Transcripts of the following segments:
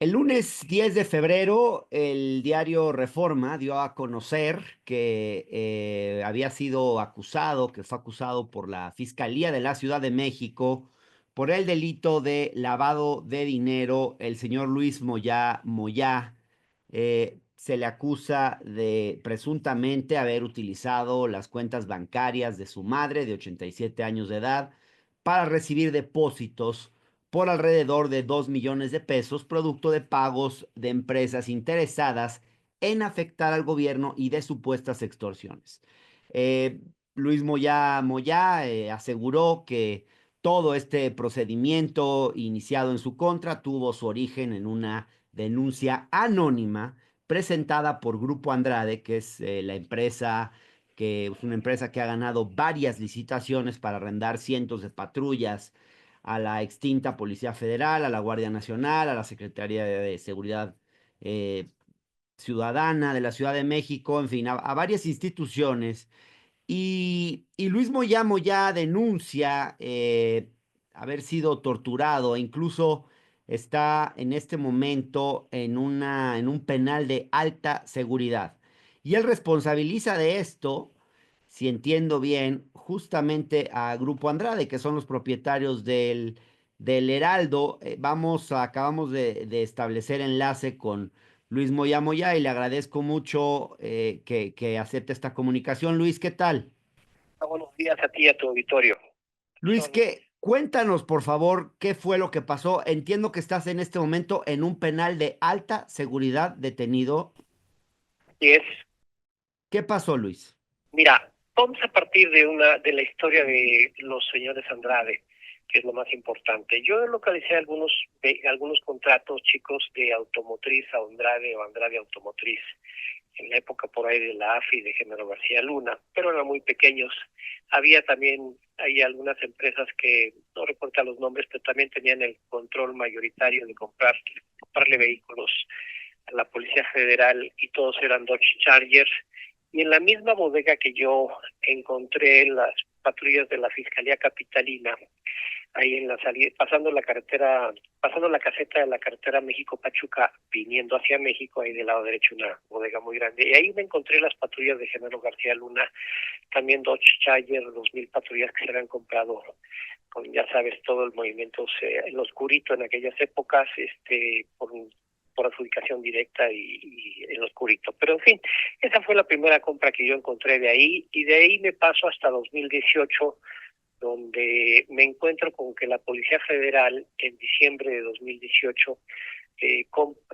El lunes 10 de febrero, el diario Reforma dio a conocer que había sido acusado, que fue acusado por la Fiscalía de la Ciudad de México por el delito de lavado de dinero, el señor Luis Moya Moyá. Se le acusa de presuntamente haber utilizado las cuentas bancarias de su madre de 87 años de edad para recibir depósitos por alrededor de 2 millones de pesos, producto de pagos de empresas interesadas en afectar al gobierno y de supuestas extorsiones. Eh, Luis Moyá aseguró que todo este procedimiento iniciado en su contra tuvo su origen en una denuncia anónima presentada por Grupo Andrade, que es que es una empresa que ha ganado varias licitaciones para arrendar cientos de patrullas a la extinta Policía Federal, a la Guardia Nacional, a la Secretaría de Seguridad eh, Ciudadana de la Ciudad de México, en fin, a varias instituciones. Y Luis Moyamo ya denuncia haber sido torturado e incluso está en este momento en un penal de alta seguridad. Y él responsabiliza de esto, si entiendo bien, justamente a Grupo Andrade, que son los propietarios del Heraldo. Acabamos de establecer enlace con Luis Moya y le agradezco mucho que acepte esta comunicación. Luis, ¿qué tal? Buenos días a ti y a tu auditorio. Luis, Son, cuéntanos, por favor, qué fue lo que pasó. Entiendo que estás en este momento en un penal de alta seguridad detenido. y es, ¿Qué pasó, Luis? mira, vamos a partir de la historia de los señores Andrade, que es lo más importante. Yo localicé algunos contratos chicos de Automotriz a Andrade o Andrade Automotriz, en la época por ahí de la AFI de Genaro García Luna, pero eran muy pequeños. Había también hay algunas empresas que no recuerdo los nombres, pero también tenían el control mayoritario de comprarle vehículos a la Policía Federal y todos eran Dodge Chargers. Y en la misma bodega que yo encontré las patrullas de la Fiscalía Capitalina, ahí en la salida, pasando la caseta de la carretera México-Pachuca, viniendo hacia México, ahí del lado derecho una bodega muy grande. Y ahí me encontré las patrullas de Genaro García Luna, también Dodge Charger, 2000 patrullas que se habían comprado con, ya sabes, todo el movimiento en lo oscurito en aquellas épocas, por adjudicación directa y en lo oscurito. Pero en fin, esa fue la primera compra que yo encontré de ahí, y de ahí me paso hasta 2018, donde me encuentro con que la Policía Federal en diciembre de 2018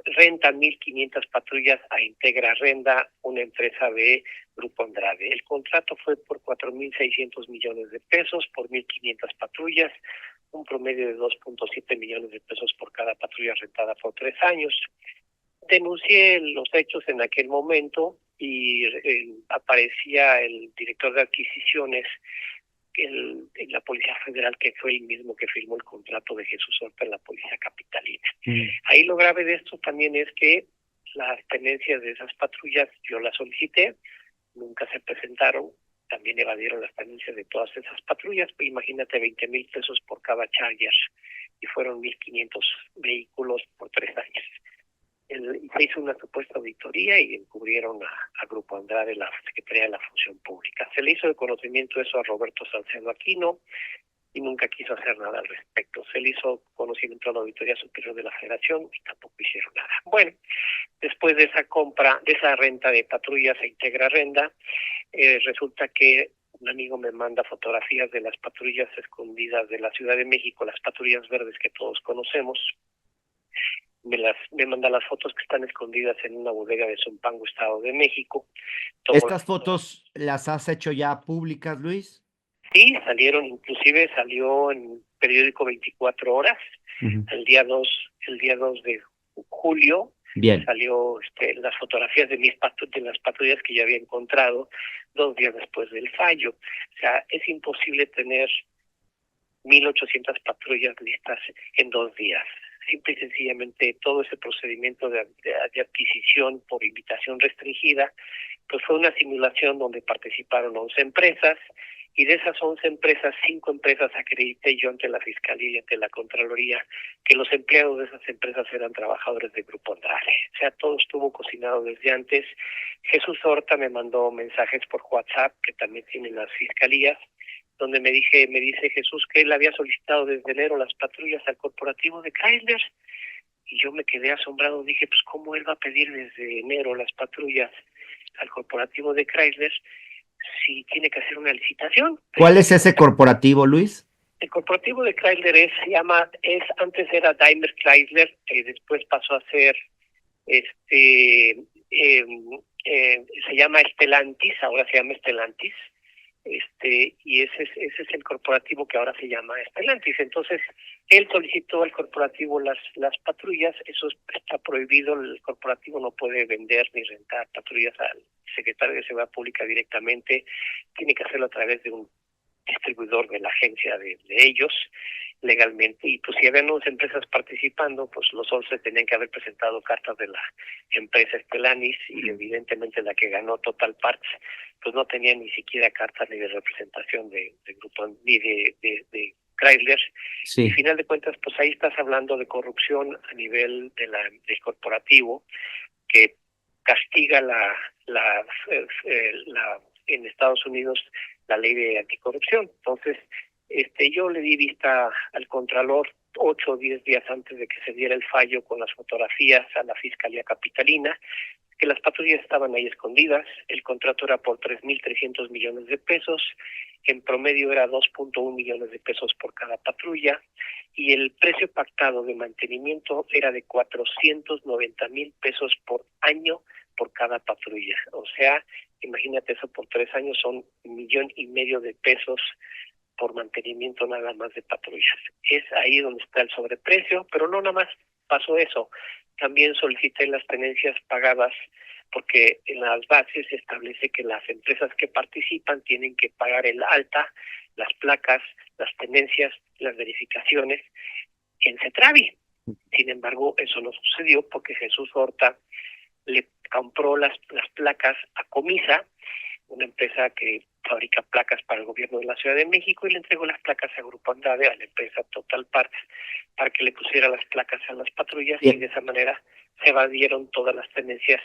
renta 1.500 patrullas a Integra Renda, una empresa de Grupo Andrade. El contrato fue por 4.600 millones de pesos por 1.500 patrullas, un promedio de 2.7 millones de pesos por cada patrulla rentada por 3 años. Denuncié los hechos en aquel momento y aparecía el director de adquisiciones en la Policía Federal, que fue el mismo que firmó el contrato de Jesús Horta en la Policía Capitalina. Ahí lo grave de esto también es que las tenencias de esas patrullas yo las solicité, nunca se presentaron, también evadieron las tenencias de todas esas patrullas. Pues imagínate, 20,000 pesos por cada Charger, y fueron 1.500 vehículos por 3 años. Se hizo una supuesta auditoría y encubrieron a Grupo Andrade, la Secretaría de la Función Pública. Se le hizo de conocimiento eso a Roberto Salcedo Aquino y nunca quiso hacer nada al respecto. Se le hizo conocimiento a la Auditoría Superior de la Federación y tampoco hicieron nada. Bueno, después de esa compra, de esa renta de patrullas a Integra Renda, resulta que un amigo me manda fotografías de las patrullas escondidas de la Ciudad de México, las patrullas verdes que todos conocemos. Me manda las fotos que están escondidas en una bodega de Zumpango, Estado de México. ¿Estas fotos las has hecho ya públicas, Luis? Sí, salieron, inclusive salió en periódico 24 horas, Ujú. el día 2 de julio. Bien. Salió las fotografías de de las patrullas que yo había encontrado 2 días después del fallo. O sea, es imposible tener 1.800 patrullas listas en 2 días. Simple y sencillamente todo ese procedimiento de adquisición por invitación restringida, pues fue una simulación donde participaron 11 empresas y de esas 11 empresas, 5 empresas acredité yo ante la Fiscalía y ante la Contraloría que los empleados de esas empresas eran trabajadores del Grupo Andrade. O sea, todo estuvo cocinado desde antes. Jesús Horta me mandó mensajes por WhatsApp, que también tienen las fiscalías, donde me dice Jesús que él había solicitado desde enero las patrullas al corporativo de Chrysler, y yo me quedé asombrado. Dije, pues ¿cómo él va a pedir desde enero las patrullas al corporativo de Chrysler si tiene que hacer una licitación? ¿Cuál es ese corporativo, Luis? El corporativo de Chrysler antes era Daimler Chrysler, después pasó a ser se llama Stellantis, ahora se llama Stellantis, y ese es el corporativo que ahora se llama Stellantis. Entonces él solicitó al corporativo las patrullas. Eso está prohibido. El corporativo no puede vender ni rentar patrullas al secretario de Seguridad Pública directamente, tiene que hacerlo a través de un distribuidor de la agencia de ellos legalmente. Y pues si habían 11 empresas participando, pues los 11 tenían que haber presentado cartas de la empresa Stellantis, y evidentemente la que ganó Total Parts pues no tenía ni siquiera cartas ni de representación de grupo ni de Chrysler. Sí. Y al final de cuentas, pues ahí estás hablando de corrupción a nivel del corporativo, que castiga la en Estados Unidos la ley de anticorrupción. Entonces, yo le di vista al Contralor 8 o 10 días antes de que se diera el fallo, con las fotografías, a la Fiscalía Capitalina, que las patrullas estaban ahí escondidas. El contrato era por 3.300 millones de pesos, en promedio era 2.1 millones de pesos por cada patrulla, y el precio pactado de mantenimiento era de 490,000 pesos por año por cada patrulla. O sea, imagínate eso por 3 años, son 1,5 millones de pesos por mantenimiento nada más de patrullas. Es ahí donde está el sobreprecio, pero no nada más pasó eso. También solicité las tenencias pagadas, porque en las bases se establece que las empresas que participan tienen que pagar el alta, las placas, las tenencias, las verificaciones en CETRAVI. Sin embargo, eso no sucedió porque Jesús Horta le compró las placas a Comisa, una empresa que fabrica placas para el gobierno de la Ciudad de México, y le entregó las placas a Grupo Andrade, a la empresa Total Parts, para que le pusiera las placas a las patrullas. Bien. Y de esa manera se evadieron todas las tenencias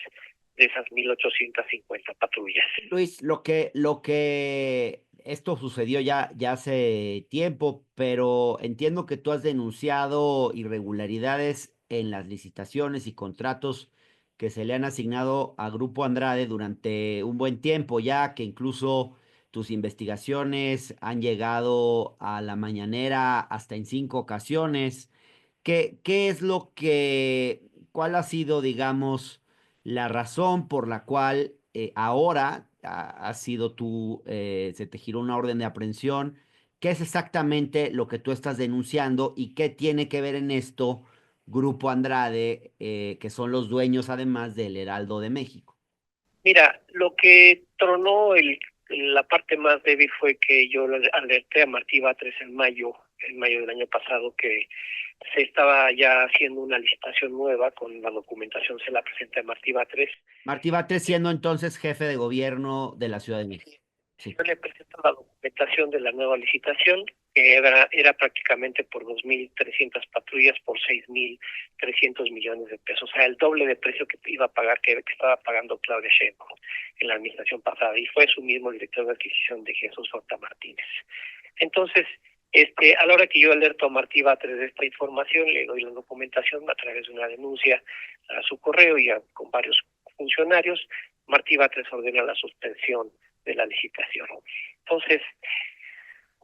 de esas 1,850 patrullas. Luis, lo que esto sucedió ya hace tiempo, pero entiendo que tú has denunciado irregularidades en las licitaciones y contratos que se le han asignado a Grupo Andrade durante un buen tiempo, ya que incluso tus investigaciones han llegado a la mañanera hasta en 5 ocasiones. ¿Qué es cuál ha sido, digamos, la razón por la cual ahora ha sido se te giró una orden de aprehensión? ¿Qué es exactamente lo que tú estás denunciando y qué tiene que ver en esto Grupo Andrade, que son los dueños además del Heraldo de México? Mira, lo que tronó la parte más débil fue que yo alerté a Martí Batres en mayo del año pasado, que se estaba ya haciendo una licitación nueva. Con la documentación se la presenté a Martí Batres. Martí Batres siendo entonces jefe de gobierno de la Ciudad de México. Sí. Yo le presento la documentación de la nueva licitación, que era prácticamente por 2.300 patrullas por 6.300 millones de pesos. O sea, el doble de precio que iba a pagar, que estaba pagando Claudia Sheinbaum en la administración pasada, y fue su mismo director de adquisición, de Jesús Horta Martínez. Entonces, a la hora que yo alerto a Martí Batres de esta información, le doy la documentación a través de una denuncia a su correo y con varios funcionarios. Martí Batres ordena la suspensión de la licitación. Entonces,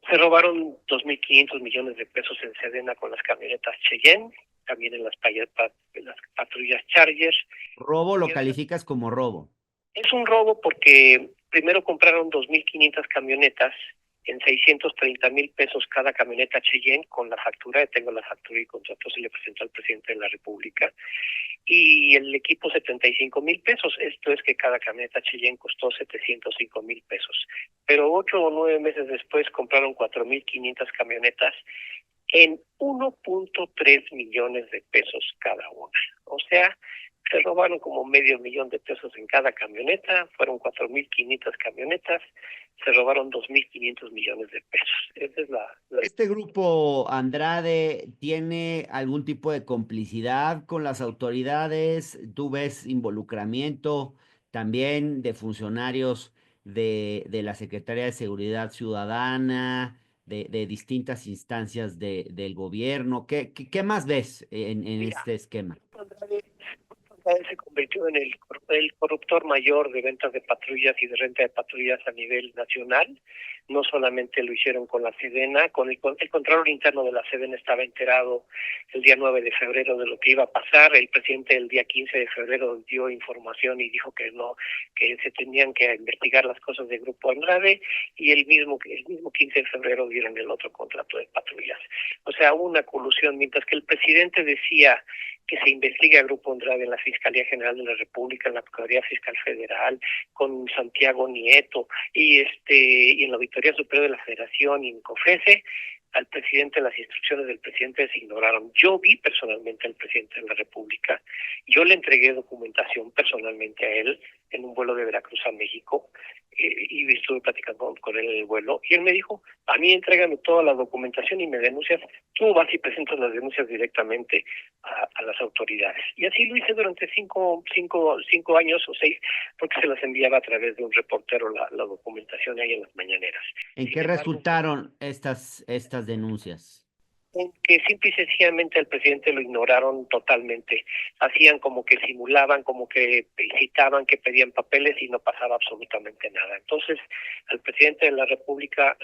se robaron 2.500 millones de pesos en Sedena con las camionetas Cheyenne, también en las patrullas Charger. ¿Robo lo calificas como robo? Es un robo porque primero compraron 2.500 camionetas en 630,000 pesos cada camioneta Cheyenne, con la factura. Tengo la factura y contrato, se le presentó al presidente de la República. Y el equipo 75,000 pesos. Esto es que cada camioneta Cheyenne costó 705,000 pesos. Pero 8 o 9 meses después compraron 4.500 camionetas en 1.3 millones de pesos cada una. O sea, Se robaron como $500,000 en cada camioneta, fueron 4.500 camionetas, se robaron 2.500 millones de pesos. Esa es la... ¿Este grupo Andrade tiene algún tipo de complicidad con las autoridades? ¿Tú ves involucramiento también de funcionarios de la Secretaría de Seguridad Ciudadana, de distintas instancias del gobierno? ¿Qué más ves en Mira, este esquema? Andrade se convirtió en el corruptor mayor de ventas de patrullas y de renta de patrullas a nivel nacional. No solamente lo hicieron con la Sedena, el Contralor Interno de la Sedena estaba enterado el día 9 de febrero de lo que iba a pasar. El presidente el día 15 de febrero dio información y dijo que no, que se tenían que investigar las cosas del Grupo Andrade, y el mismo 15 de febrero dieron el otro contrato de patrullas. O sea, hubo una colusión, mientras que el presidente decía que se investigue a Grupo Andrade en la Fiscalía General de la República, en la Procuraduría Fiscal Federal, con Santiago Nieto y en la Auditoría Superior de la Federación y en COFESE. Al presidente, las instrucciones del presidente se ignoraron. Yo vi personalmente al presidente de la República, yo le entregué documentación personalmente a él en un vuelo de Veracruz a México, y estuve platicando con él en el vuelo, y él me dijo: a mí entrégame toda la documentación y me denuncias, tú vas y presentas las denuncias directamente a las autoridades. Y así lo hice durante cinco años o 6, porque se las enviaba a través de un reportero la documentación ahí en las mañaneras. ¿En Sin qué embargo, resultaron estas denuncias? que simple y sencillamente al presidente lo ignoraron totalmente. Hacían como que simulaban, como que citaban, que pedían papeles y no pasaba absolutamente nada. Entonces, al presidente de la República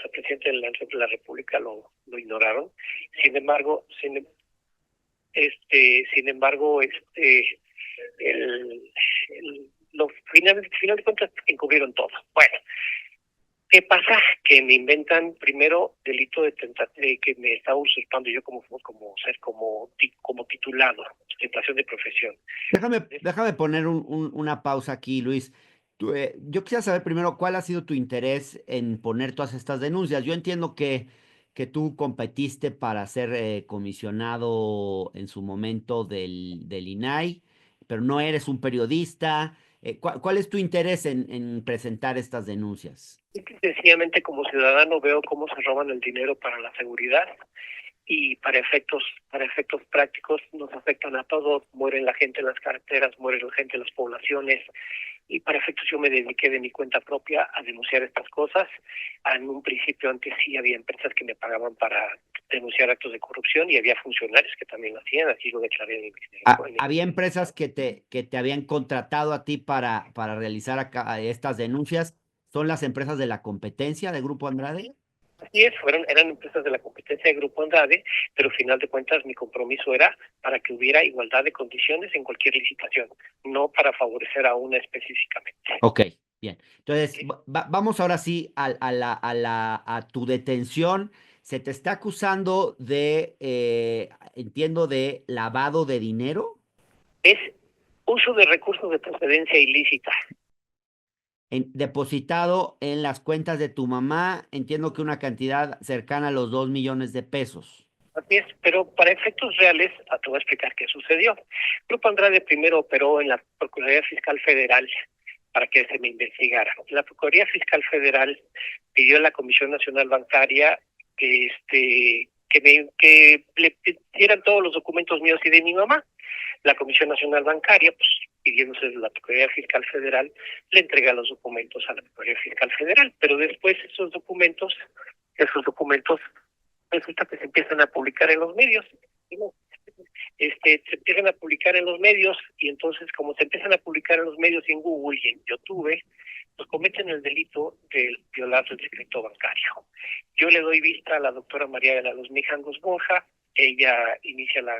lo ignoraron. Sin embargo, final de cuentas encubrieron todo. Bueno, ¿qué pasa? Que me inventan primero delito de que me estaba usurpando yo como titulado, titulación de profesión. Déjame poner una pausa aquí, Luis. Yo quisiera saber primero cuál ha sido tu interés en poner todas estas denuncias. Yo entiendo que tú competiste para ser comisionado en su momento del INAI, pero no eres un periodista. ¿Cuál es tu interés en presentar estas denuncias? Sencillamente, como ciudadano, veo cómo se roban el dinero para la seguridad, y para efectos prácticos nos afectan a todos. Mueren la gente en las carreteras, muere la gente en las poblaciones, y para efectos yo me dediqué de mi cuenta propia a denunciar estas cosas. En un principio, antes sí había empresas que me pagaban para denunciar actos de corrupción, y había funcionarios que también lo hacían, así lo declaré ¿Había empresas que te habían contratado a ti para realizar estas denuncias? ¿Son las empresas de la competencia de Grupo Andrade? Así es, eran empresas de la competencia de Grupo Andrade, pero al final de cuentas mi compromiso era para que hubiera igualdad de condiciones en cualquier licitación, no para favorecer a una específicamente. Ok, bien. Entonces, ¿Sí? vamos ahora sí a tu detención. Se te está acusando entiendo, de lavado de dinero, Es uso de recursos de procedencia ilícita. depositado en las cuentas de tu mamá. Entiendo que una cantidad cercana a los 2 millones de pesos. Así es, pero para efectos reales, te voy a explicar qué sucedió. Grupo Andrade primero operó en la Procuraduría Fiscal Federal para que se me investigara. La Procuraduría Fiscal Federal pidió a la Comisión Nacional Bancaria que le dieran todos los documentos míos y de mi mamá. La Comisión Nacional Bancaria, pues pidiéndose de la Procuraduría Fiscal Federal, le entrega los documentos a la Procuraduría Fiscal Federal, pero después esos documentos resulta que se empiezan a publicar en los medios. ¿No? Se empiezan a publicar en los medios, y entonces, como se empiezan a publicar en los medios y en Google y en YouTube, pues cometen el delito de violar el secreto bancario. Yo le doy vista a la doctora María de la Luz Mijangos Borja, ella inicia la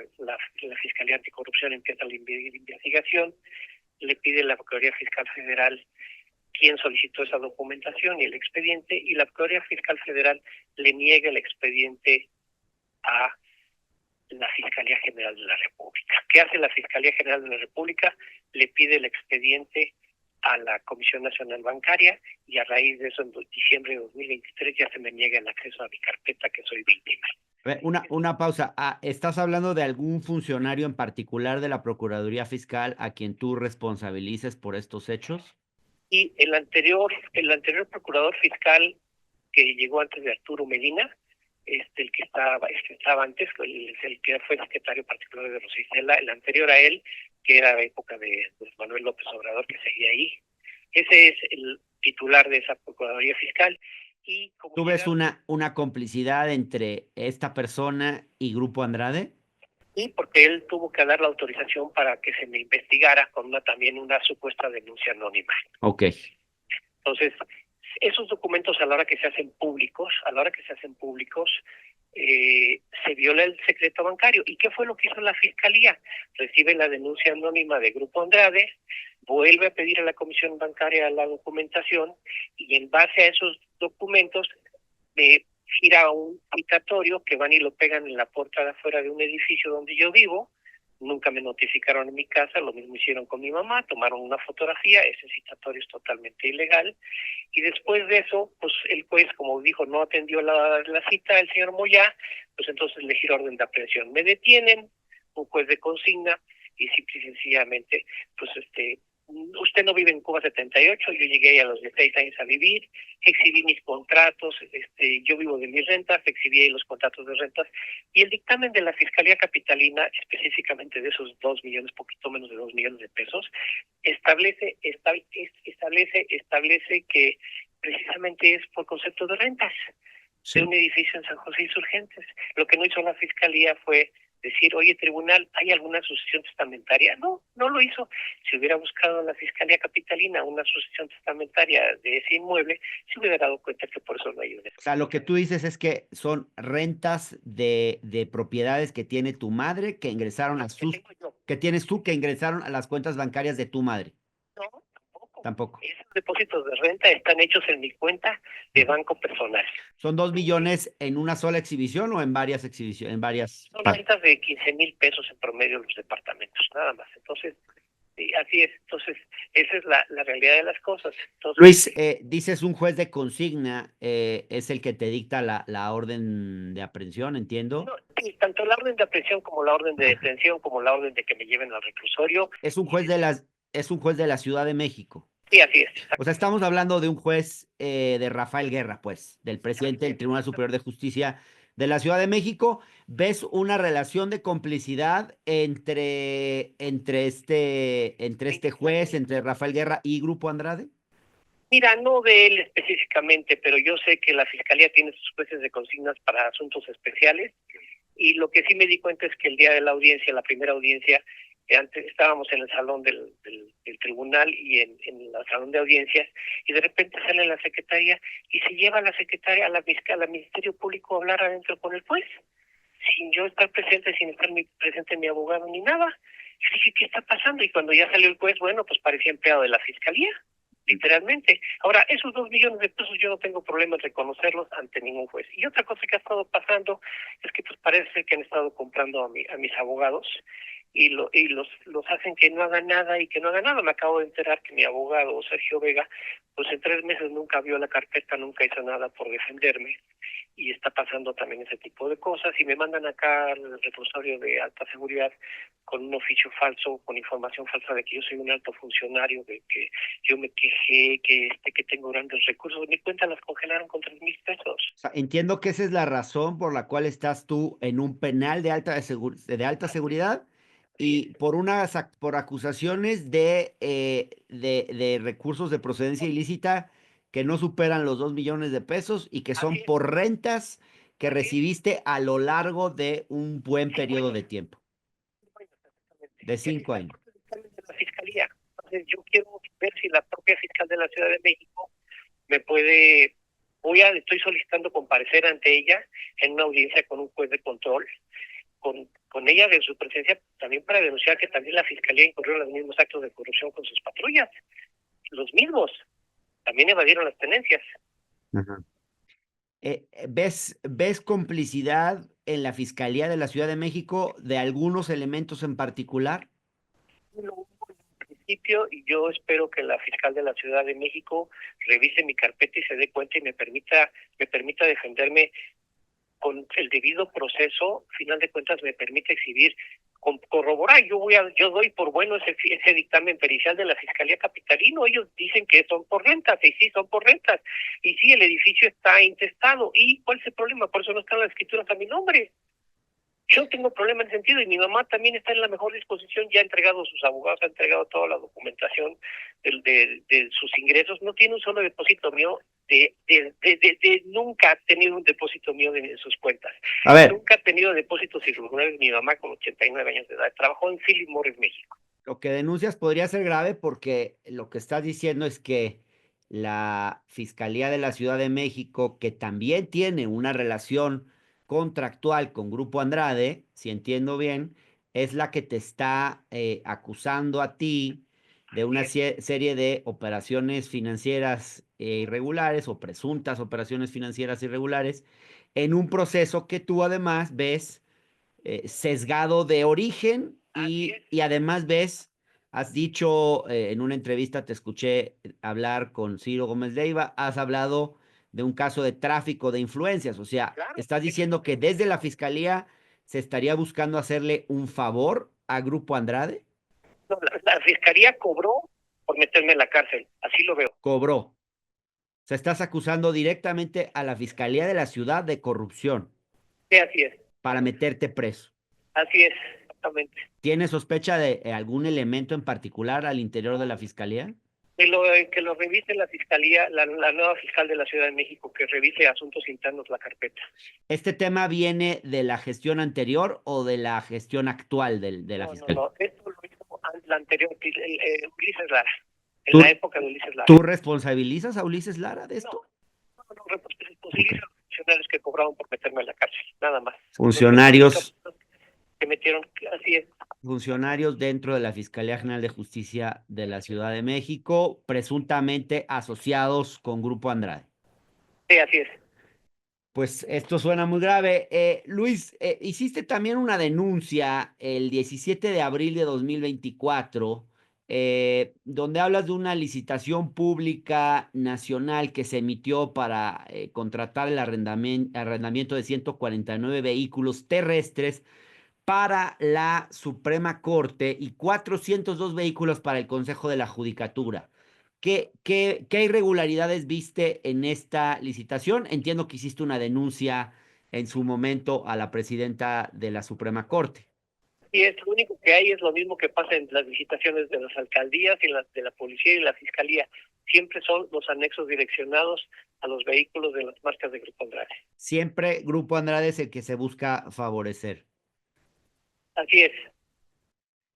Fiscalía Anticorrupción, empieza la investigación, le pide a la Procuraduría Fiscal Federal quién solicitó esa documentación y el expediente, y la Procuraduría Fiscal Federal le niega el expediente a la Fiscalía General de la República. ¿Qué hace la Fiscalía General de la República? Le pide el expediente a la Comisión Nacional Bancaria, y a raíz de eso, en diciembre de 2023, ya se me niega el acceso a mi carpeta, que soy víctima. Una pausa. ¿Estás hablando de algún funcionario en particular de la Procuraduría Fiscal a quien tú responsabilices por estos hechos? Y el anterior procurador fiscal que llegó antes de Arturo Medina, el que estaba antes, el que fue secretario particular de Rosa Isela, el anterior a él, que era la época de Manuel López Obrador, que seguía ahí. Ese es el titular de esa Procuraduría Fiscal. Y como ¿Tú ves llegaron, una complicidad entre esta persona y Grupo Andrade? y porque él tuvo que dar la autorización para que se me investigara con también una supuesta denuncia anónima. Ok. Entonces, esos documentos a la hora que se hacen públicos, se viola el secreto bancario. ¿Y qué fue lo que hizo la Fiscalía? Recibe la denuncia anónima de Grupo Andrade, vuelve a pedir a la Comisión Bancaria la documentación y en base a esos documentos gira un citatorio que van y lo pegan en la puerta de afuera de un edificio donde yo vivo. Nunca me notificaron en mi casa, lo mismo hicieron con mi mamá, tomaron una fotografía, ese citatorio es totalmente ilegal. Y después de eso, pues el juez, como dijo, no atendió la cita el señor Moyá, pues entonces le giró orden de aprehensión. Me detienen, un juez de consigna, y simple y sencillamente, pues usted no vive en Cuba 78, yo llegué a los 16 años a vivir, exhibí mis contratos, yo vivo de mis rentas, exhibí los contratos de rentas, y el dictamen de la Fiscalía Capitalina, específicamente de esos 2 millones, poquito menos de 2 millones de pesos, establece que precisamente es por concepto de rentas de un Sí. edificio en San José Insurgentes. Lo que no hizo la Fiscalía fue decir, oye, tribunal, ¿hay alguna sucesión testamentaria? No, no lo hizo. Si hubiera buscado en la Fiscalía Capitalina una sucesión testamentaria de ese inmueble, se hubiera dado cuenta que por eso no hay una O sea, lo que expropiación. tú dices es que son rentas de propiedades que tiene tu madre que ingresaron a ¿Qué sus, tengo yo? que tienes tú que ingresaron a las cuentas bancarias de tu madre. No, tampoco. Tampoco. Esos depósitos de renta están hechos en mi cuenta de Ujú. banco personal. ¿Son 2 millones en una sola exhibición o en varias exhibiciones, en varias Son partes? rentas de 15,000 pesos en promedio los departamentos, nada más. Entonces, sí, así es. Entonces, esa es la realidad de las cosas. Entonces, Luis, dices un juez de consigna es el que te dicta la orden de aprehensión, entiendo. no, sí, tanto la orden de aprehensión como la orden de detención, como la orden de que me lleven al reclusorio, Es un y juez de las, es un juez de la Ciudad de México. sí, así es, O sea, estamos hablando de un juez de Rafael Guerra, pues, del presidente del Tribunal Superior de Justicia de la Ciudad de México. ¿Ves una relación de complicidad entre este juez, entre Rafael Guerra y Grupo Andrade? Mira, no de él específicamente, pero yo sé que la Fiscalía tiene sus jueces de consignas para asuntos especiales. Y lo que sí me di cuenta es que el día de la audiencia, la primera audiencia, antes estábamos en el salón del tribunal y en el salón de audiencias, y de repente sale la secretaria y se lleva a la secretaria a la fiscal, al Ministerio Público a hablar adentro con el juez, sin yo estar presente, sin estar presente mi abogado ni nada. Y dije, ¿qué está pasando? Y cuando ya salió el juez, bueno, pues parecía empleado de la fiscalía, literalmente. Ahora, esos 2 millones de pesos yo no tengo problema en reconocerlos ante ningún juez. Y otra cosa que ha estado pasando es que pues parece que han estado comprando a mis abogados y los hacen que no hagan nada y que no hagan nada. Me acabo de enterar que mi abogado, Sergio Vega, pues en 3 meses nunca vio la carpeta, nunca hizo nada por defenderme, y está pasando también ese tipo de cosas, y me mandan acá al reclusorio de alta seguridad con un oficio falso, con información falsa de que yo soy un alto funcionario, de que yo me quejé, que tengo grandes recursos. Mi cuenta las congelaron con 3,000 pesos. O sea, entiendo que esa es la razón por la cual estás tú en un penal de alta seguridad Así es. y por acusaciones de recursos de procedencia ilícita que no superan los 2 millones de pesos y que Así son es. por rentas que Así es. recibiste a lo largo de un buen 5 periodo años. de tiempo, 5 años exactamente. de Ese es 5 el años. propio dictamen de la Fiscalía. Entonces yo quiero ver si la propia fiscal de la Ciudad de México me puede, estoy solicitando comparecer ante ella en una audiencia con un juez de control, con ella de su presencia, también para denunciar que también la Fiscalía incurrió en los mismos actos de corrupción con sus patrullas. Los mismos, también evadieron las tenencias. Ajá. ¿Ves complicidad en la Fiscalía de la Ciudad de México de algunos elementos en particular? Lo hubo en un principio, y yo espero que la fiscal de la Ciudad de México revise mi carpeta y se dé cuenta y me permita defenderme con el debido proceso, final de cuentas me permite exhibir, corroborar. Yo doy por bueno ese dictamen pericial de la Fiscalía Capitalino. Ellos dicen que son por rentas, y sí, son por rentas. Y sí, el edificio está intestado. ¿Y cuál es el problema? Por eso no están las escrituras a mi nombre. Yo no tengo problema en ese sentido, y mi mamá también está en la mejor disposición, ya ha entregado sus abogados, ha entregado toda la documentación de sus ingresos, no tiene un solo depósito mío, nunca ha tenido un depósito mío en sus cuentas. A ver, nunca ha tenido depósitos irregulares mi mamá con 89 años de edad, trabajó en Philip Morris, México. lo que denuncias podría ser grave porque lo que estás diciendo es que la Fiscalía de la Ciudad de México, que también tiene una relación contractual con Grupo Andrade, si entiendo bien, es la que te está acusando a ti de una serie de operaciones financieras irregulares o presuntas operaciones financieras irregulares en un proceso que tú además ves sesgado de origen y además ves, has dicho en una entrevista, te escuché hablar con Ciro Gómez Leiva, has hablado de un caso de tráfico de influencias, o sea, Claro, estás diciendo que desde la fiscalía se estaría buscando hacerle un favor a Grupo Andrade. no, la Fiscalía cobró por meterme en la cárcel, así lo veo. Cobró. O sea, estás acusando directamente a la Fiscalía de la Ciudad de corrupción Sí, así es. para meterte preso. Así es, exactamente. ¿Tienes sospecha de algún elemento en particular al interior de la Fiscalía? Que lo revise la Fiscalía, la nueva fiscal de la Ciudad de México, que revise asuntos internos la carpeta. ¿Este tema viene de la gestión anterior o de la gestión actual de la fiscalía? No, esto lo hizo la anterior, Ulises Lara, en ¿Tú, la época de Ulises Lara. ¿Tú responsabilizas a Ulises Lara de esto? No, responsabilizo a los funcionarios que cobraron por meterme en la cárcel, nada más. Funcionarios, Que metieron, así es. funcionarios dentro de la Fiscalía General de Justicia de la Ciudad de México, presuntamente asociados con Grupo Andrade. Sí, así es. Pues esto suena muy grave. Luis, hiciste también una denuncia el 17 de abril de 2024, donde hablas de una licitación pública nacional que se emitió para contratar el arrendamiento de 149 vehículos terrestres para la Suprema Corte y 402 vehículos para el Consejo de la Judicatura. ¿Qué irregularidades viste en esta licitación? Entiendo que hiciste una denuncia en su momento a la presidenta de la Suprema Corte. Y es lo único que hay, es lo mismo que pasa en las licitaciones de las alcaldías y las de la policía y la fiscalía. Siempre son los anexos direccionados a los vehículos de las marcas de Grupo Andrade. Siempre Grupo Andrade es el que se busca favorecer. Así es.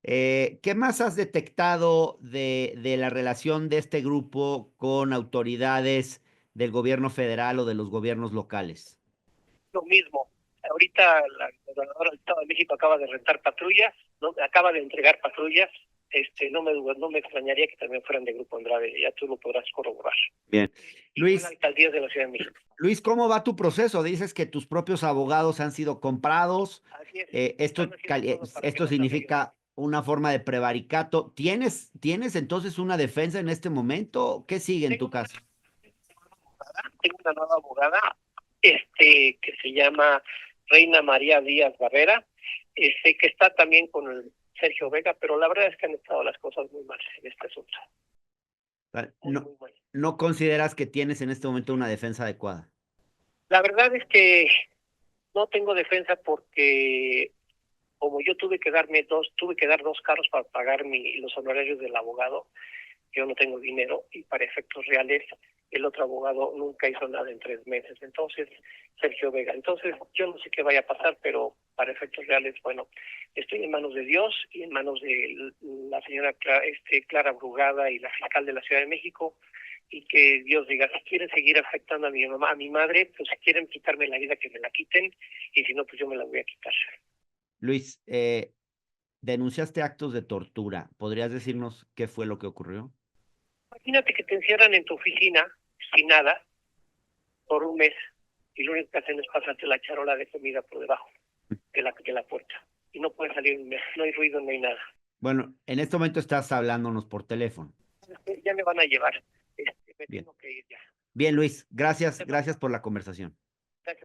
¿Qué más has detectado de la relación de este grupo con autoridades del gobierno federal o de los gobiernos locales? Lo mismo. Ahorita la gobernadora del Estado de México acaba de rentar patrullas, ¿no? Acaba de entregar patrullas. No me extrañaría que también fueran de Grupo Andrade, ya tú lo podrás corroborar. Bien. Luis, alcaldías de la Ciudad de México. Luis, ¿cómo va tu proceso? Dices que tus propios abogados han sido comprados. Así es. Esto significa una forma de prevaricato. ¿Tienes entonces una defensa en este momento? ¿Qué sigue en tu caso? Tengo una nueva abogada, que se llama Reina María Díaz Barrera, que está también con el Sergio Vega, pero la verdad es que han estado las cosas muy mal en este asunto. ¿No consideras que tienes en este momento una defensa adecuada? La verdad es que no tengo defensa porque como yo tuve que dar dos carros para pagar los honorarios del abogado, yo no tengo dinero y para efectos reales el otro abogado nunca hizo nada en 3 meses. Entonces, Sergio Vega. Entonces, yo no sé qué vaya a pasar, pero para efectos reales, bueno, estoy en manos de Dios y en manos de la señora Clara Brugada y la fiscal de la Ciudad de México, y que Dios diga, si quieren seguir afectando a mi mamá, a mi madre, pues si quieren quitarme la vida, que me la quiten, y si no, pues yo me la voy a quitar. Luis, denunciaste actos de tortura. ¿Podrías decirnos qué fue lo que ocurrió? Imagínate que te encierran en tu oficina sin nada por 1 mes y lo único que hacen es pasarte la charola de comida por debajo de la puerta y no puedes salir 1 mes, no hay ruido, no hay nada. Bueno, en este momento estás hablándonos por teléfono. Ya me van a llevar, me Bien. tengo que ir ya. Bien, Luis, gracias por la conversación.